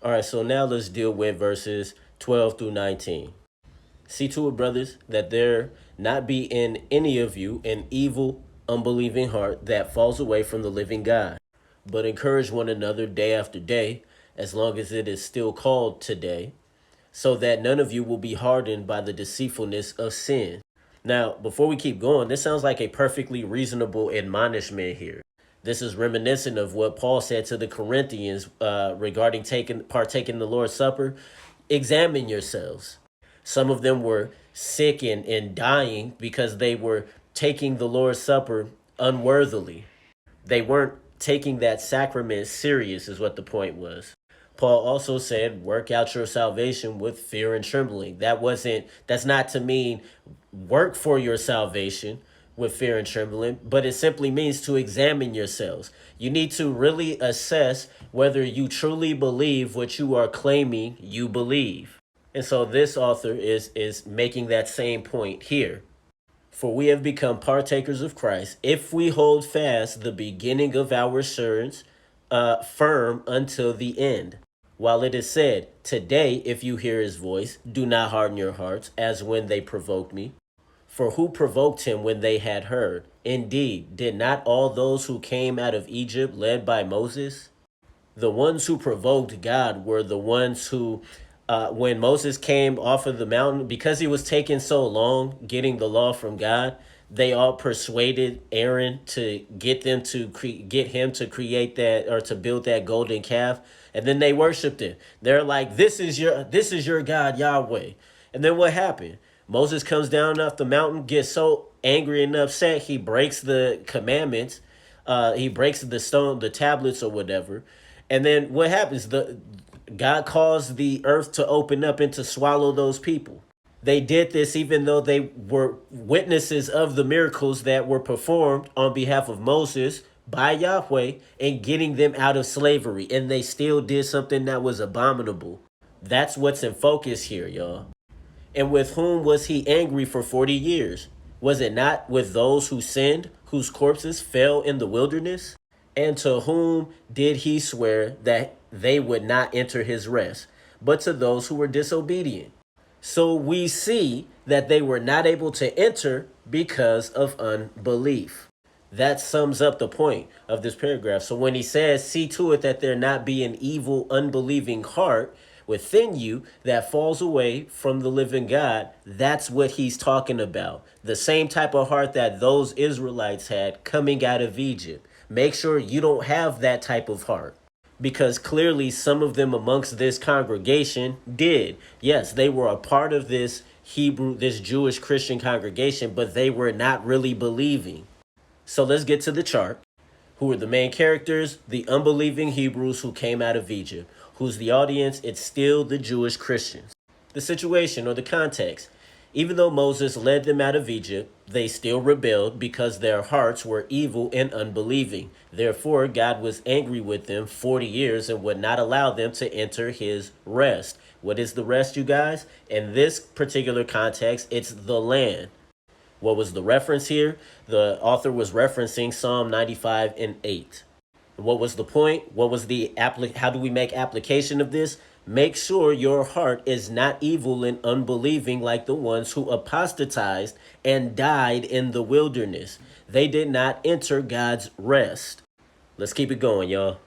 All right, so now let's deal with verses 12 through 19. See to it, brothers, that there not be in any of you an evil, unbelieving heart that falls away from the living God, but encourage one another day after day, as long as it is still called today, so that none of you will be hardened by the deceitfulness of sin. Now, before we keep going, this sounds like a perfectly reasonable admonishment here. This is reminiscent of what Paul said to the Corinthians regarding partaking the Lord's Supper. Examine yourselves. Some of them were sick and dying because they were taking the Lord's Supper unworthily. They weren't taking that sacrament serious, is what the point was. Paul also said, work out your salvation with fear and trembling. That's not to mean work for your salvation with fear and trembling, but it simply means to examine yourselves. You need to really assess whether you truly believe what you are claiming you believe. And so this author is making that same point here. For we have become partakers of Christ if we hold fast the beginning of our assurance firm until the end. While it is said, today, if you hear his voice, do not harden your hearts as when they provoked me. For who provoked him when they had heard? Indeed, did not all those who came out of Egypt led by Moses? The ones who provoked God were the ones who, when Moses came off of the mountain, because he was taking so long getting the law from God, they all persuaded Aaron to get him to create that or to build that golden calf, and then they worshipped it. They're like, "This is your God Yahweh." And then what happened? Moses comes down off the mountain, gets so angry and upset, he breaks the commandments. He breaks the tablets or whatever. And then what happens? God caused the earth to open up and to swallow those people. They did this even though they were witnesses of the miracles that were performed on behalf of Moses by Yahweh in getting them out of slavery. And they still did something that was abominable. That's what's in focus here, y'all. And with whom was he angry for 40 years? Was it not with those who sinned, whose corpses fell in the wilderness? And to whom did he swear that they would not enter his rest, but to those who were disobedient? So we see that they were not able to enter because of unbelief. That sums up the point of this paragraph. So when he says, see to it that there not be an evil, unbelieving heart within you that falls away from the living God, that's what he's talking about. The same type of heart that those Israelites had coming out of Egypt. Make sure you don't have that type of heart, because clearly some of them amongst this congregation did. Yes, they were a part of this Jewish Christian congregation, but they were not really believing. So let's get to the chart. Who are the main characters? The unbelieving Hebrews who came out of Egypt. Who's the audience? It's still the Jewish Christians. The situation or the context. Even though Moses led them out of Egypt, they still rebelled because their hearts were evil and unbelieving. Therefore, God was angry with them 40 years and would not allow them to enter his rest. What is the rest, you guys? In this particular context, it's the land. What was the reference here? The author was referencing Psalm 95 and 8. What was the point? What was how do we make application of this? Make sure your heart is not evil and unbelieving like the ones who apostatized and died in the wilderness. They did not enter God's rest. Let's keep it going, y'all.